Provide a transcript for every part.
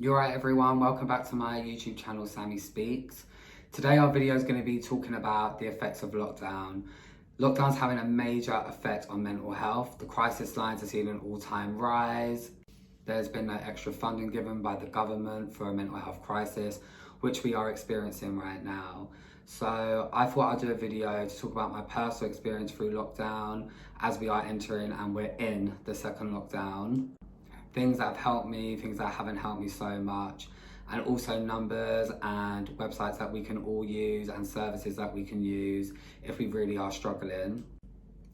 You're right everyone, welcome back to my YouTube channel Sammy Speaks. Today our video is going to be talking about the effects of lockdown. Lockdown's having a major effect on mental health. The crisis lines are seeing an all-time rise. There's been no extra funding given by the government for a mental health crisis, which we are experiencing right now. So I thought I'd do a video to talk about my personal experience through lockdown as we are entering and we're in the second lockdown. Things that have helped me, things that haven't helped me so much, and also numbers and websites that we can all use and services that we can use if we really are struggling.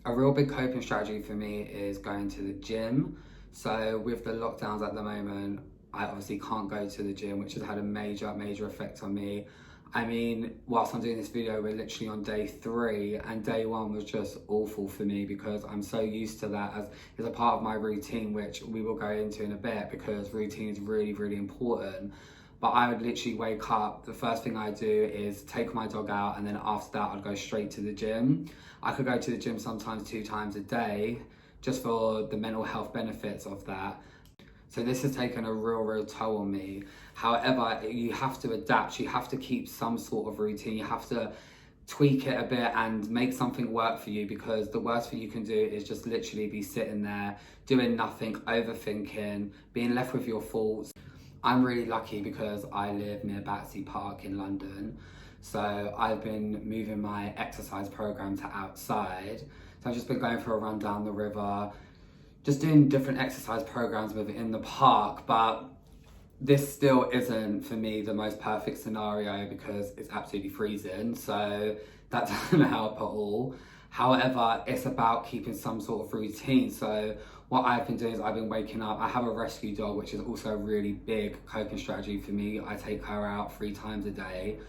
A real big coping strategy for me is going to the gym. So with the lockdowns at the moment, I obviously can't go to the gym, which has had a major effect on me. I mean, whilst I'm doing this video, we're literally on day 3, and day 1 was just awful for me because I'm so used to that as is a part of my routine, which we will go into in a bit because routine is really important. But I would literally wake up, the first thing I do is take my dog out, and then after that I'd go straight to the gym. I could go to the gym sometimes 2 times a day just for the mental health benefits of that. So this has taken a real toll on me. However, you have to adapt, you have to keep some sort of routine, you have to tweak it a bit and make something work for you, because the worst thing you can do is just literally be sitting there, doing nothing, overthinking, being left with your thoughts. I'm really lucky because I live near Battersea Park in London. So I've been moving my exercise program to outside. So I've just been going for a run down the river, just doing different exercise programs within the park, but this still isn't for me the most perfect scenario because it's absolutely freezing, so that doesn't help at all. However, it's about keeping some sort of routine. So what I've been doing is I've been waking up. I have a rescue dog, which is also a really big coping strategy for me. I take her out 3 times a day.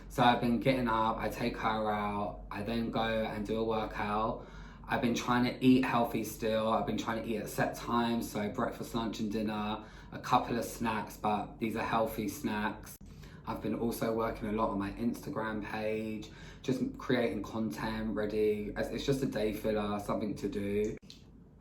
So I've been getting up, I take her out, I then go and do a workout. I've been trying to eat healthy still. I've been trying to eat at set times, so breakfast, lunch and dinner, a couple of snacks, but these are healthy snacks. I've been also working a lot on my Instagram page, just creating content ready. It's just a day filler, something to do.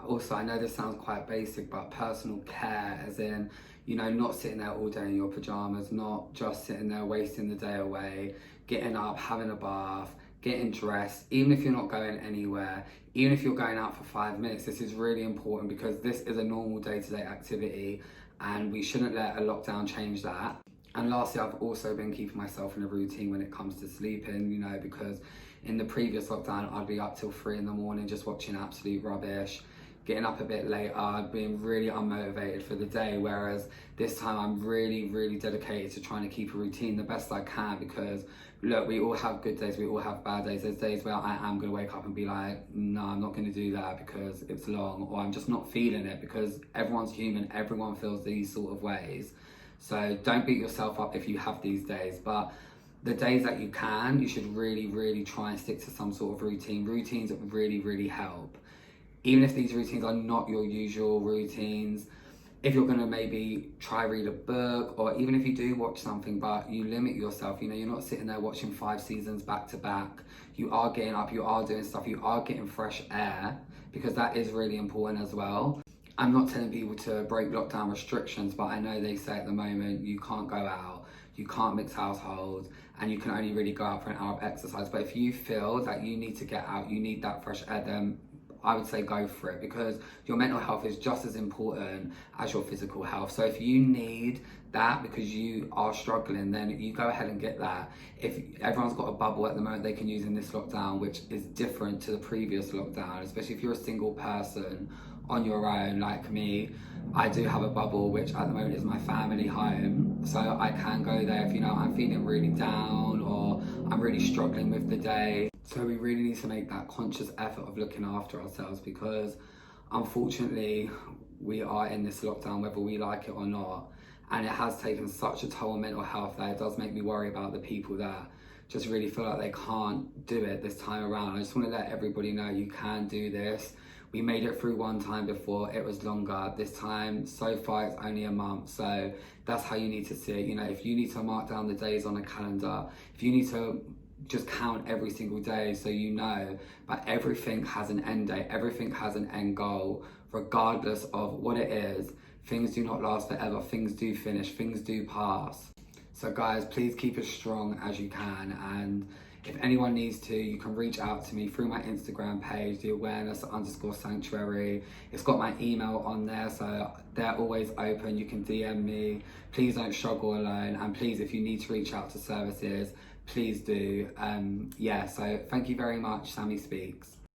Also, I know this sounds quite basic, but personal care, as in, you know, not sitting there all day in your pajamas, not just sitting there wasting the day away, getting up, having a bath, getting dressed, even if you're not going anywhere, even if you're going out for 5 minutes. This is really important because this is a normal day-to-day activity and we shouldn't let a lockdown change that. And lastly, I've also been keeping myself in a routine when it comes to sleeping, you know, because in the previous lockdown, I'd be up till 3 in the morning just watching absolute rubbish, getting up a bit later, being really unmotivated for the day, whereas this time I'm really dedicated to trying to keep a routine the best I can, because look, we all have good days, we all have bad days. There's days where I am going to wake up and be like, no, I'm not going to do that because it's long, or I'm just not feeling it, because everyone's human, everyone feels these sort of ways. So don't beat yourself up if you have these days, but the days that you can, you should really try and stick to some sort of routine. Routines really help. Even if these routines are not your usual routines, if you're going to maybe try read a book, or even if you do watch something but you limit yourself, you know, you're not sitting there watching 5 seasons back to back, you are getting up, you are doing stuff, you are getting fresh air, because that is really important as well. I'm not telling people to break lockdown restrictions, but I know they say at the moment you can't go out, you can't mix households, and you can only really go out for an hour of exercise. But if you feel that you need to get out, you need that fresh air, then I would say go for it, because your mental health is just as important as your physical health. So if you need that because you are struggling, then you go ahead and get that. If everyone's got a bubble at the moment they can use in this lockdown, which is different to the previous lockdown, especially if you're a single person on your own like me. I do have a bubble, which at the moment is my family home, so I can go there if, you know, I'm feeling really down or I'm really struggling with the day. So we really need to make that conscious effort of looking after ourselves, because unfortunately we are in this lockdown whether we like it or not, and it has taken such a toll on mental health that it does make me worry about the people that just really feel like they can't do it this time around. I just want to let everybody know you can do this. We made it through one time before, it was longer. This time, so far, it's only a month. So that's how you need to see it. You know, if you need to mark down the days on a calendar, if you need to just count every single day so you know, but everything has an end date, everything has an end goal, regardless of what it is. Things do not last forever. Things do finish. Things do pass. So guys, please keep as strong as you can, and if anyone needs to, you can reach out to me through my Instagram page, the awareness_sanctuary. It's got my email on there, so they're always open. You can DM me. Please don't struggle alone, and please, if you need to reach out to services, please do. So thank you very much. Sammy Speaks.